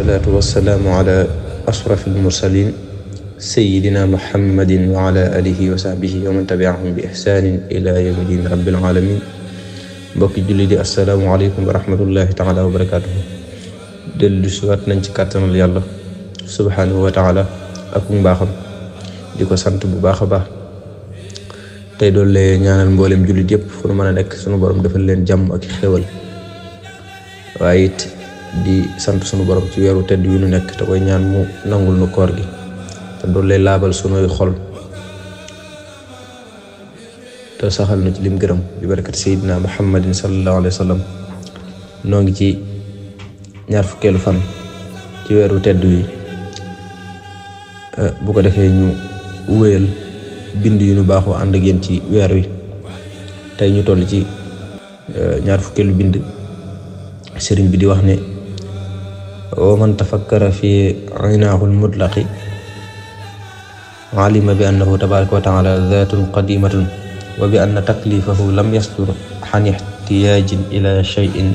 wasalaatu wasalaamu ala ashrafil mursalin sayidina muhammadin wa ala alihi wa sahbihi wa man tabiahum bi ihsanin ila yawmi din rabbil alamin. mbokki julli di assalaamu aleykum wa rahmatullahi taala wa barakatuhu. dellu siwaat nañ ci kàttanal yàlla subhanahu wa taala ak mbaaxam di ko sant bu baax a baax tey doon lee ñaanal mboolem jullit yëpp fu nu mën a nekk sunu borom defal leen jàmm ak xéwal, waaye it di sant sunu borom ci weeru tedd yu nu nekk te koy ñaan mu nangul nu koor gi te doon lee laabal sunuy xol te saxal na ci lim gërëm bi barakat sayyidina muhammadin sallallahu alayhi wa sallam. noo ngi ci ñaar fukkeelu fan ci weeru tedd wi, bu ko defee ñu wéyal bind yu nu baaxoo ànd ak yéen ci weer wi. tey ñu toll ci ñaar fukkeelu bind. sëriñ bi di wax ne wa man tafakkara fi aynaahul mutlaqi alima bi annahu tabaraka wa taala zaatun qadimatun wa bi anna taklifahu lam yasdur an ihtiyaajin ila shay'in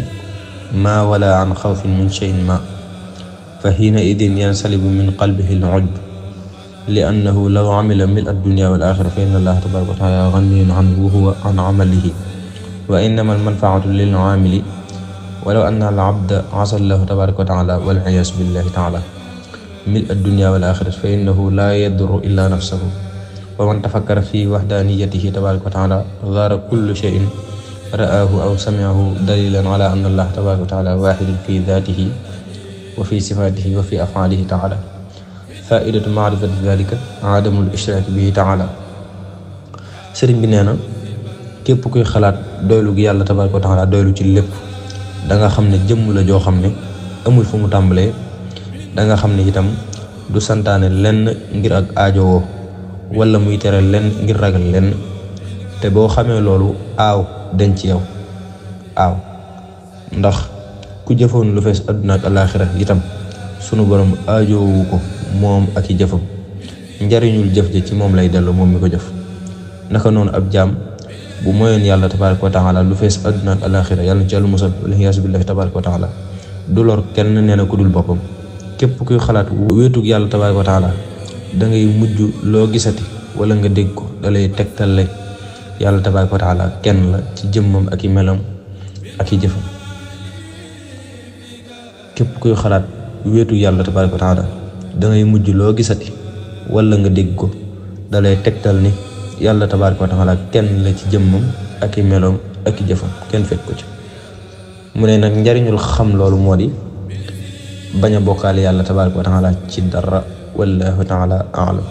ma wala an xawfin min shay'in ma fa hiina idin yansalibu min qalbihi al-ujb li annahu law amila mil ad-dunya wal axira fa inna allaha tabaraka wa taala ganiyun anhu wa huwa an amalihi wa innama al-manfaatu lil aamili walaw anna al-abda asa allahu tabaraka wa taala wal iyaazu billahi taala mil ad-dunya wal axira fa innahu la yadurru illa nafsahu wa man tafakkara fi wahdaniyatihi tabaraka wa taala zaara kullu shay'in ra'aahu aw sami'ahu dalilan ala anna allaha tabaraka wa taala waahidun fi daatihi wa fi sifaatihi wa fi af'aalihi taala. faa'idatu ma'rifati dhalika adamul ishraak bihi taala. sëriñ bi nee na képp kuy xalaat doylu gi yàlla tabaraka wa taala doylu ci lépp da nga xam ne jëmm la joo xam ne amul fu mu tàmbalee. da nga xam ne itam du santaane lenn ngir ak aajowoo wala muy tere lenn ngir ragal lenn. te boo xamee loolu aaw denc yow aaw ndax ku jëfoon lu fees àdduna ak alaaxira itam sunu borom aajoowu ko moom ak i jëfam. njariñul jëf ja ci moom lay dellu moom mi ko jëf. naka noonu ab jaam bu moyoon yàlla tabaraka wa taala lu fees àdduna ak alaaxira yàlla ci àll musal wal iyaazu billahi tabaraka wa taala du lor kenn nee na ku dul boppam. képp kuy xalaat wéetug yàlla tabaraka wa taala da ngay mujj loo gisati wala nga dégg ko dalay tegtale yàlla tabaraka wa taala kenn la ci jëmmam ak i melam ak i jëfam. képp kuy xalaat wéetug yàlla tabaraka wa taala da ngay mujj loo gisati wala nga dégg ko dalay tegtal ni yàlla tabaraka wa taala kenn la ci jëmmam ak i melam ak i jëfam, kenn fekk ko ci. mu ne nag njariñul xam loolu moo di bañ a bokkaale yàlla tabaraka wa taala ci dara. wallahu taala a'lam.